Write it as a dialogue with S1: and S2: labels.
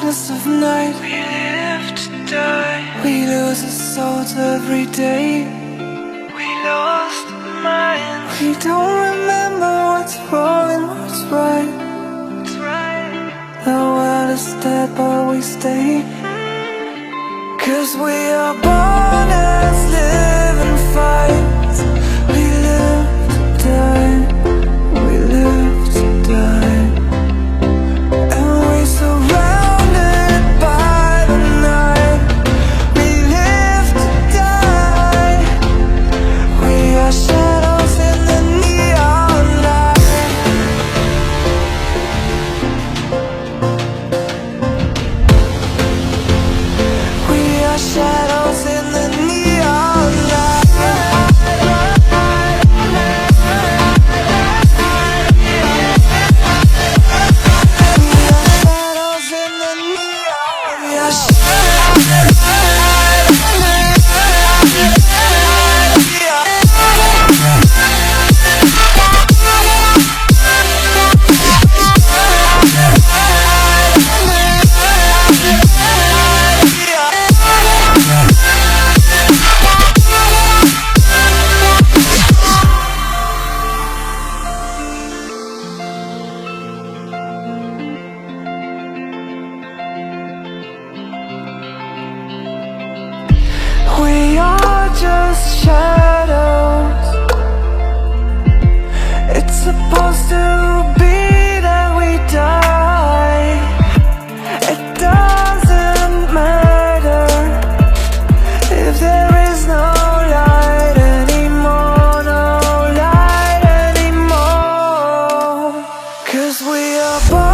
S1: darkness of night.
S2: We live to die.
S1: We lose our souls every day.
S2: We lost our minds.
S1: We don't remember what's wrong and what's right.
S2: It's right.
S1: The world is dead but we stay. 'Cause we are born as living fights. We live to die. We live to die. And we're surrounded by the night. We live to die. We are shadows in the neon light. We are shadows in the neon light. Shadows in the neon. We are We are just shadows. It's supposed to be that we die. It doesn't matter if there is no light anymore, no light anymore. 'Cause we are born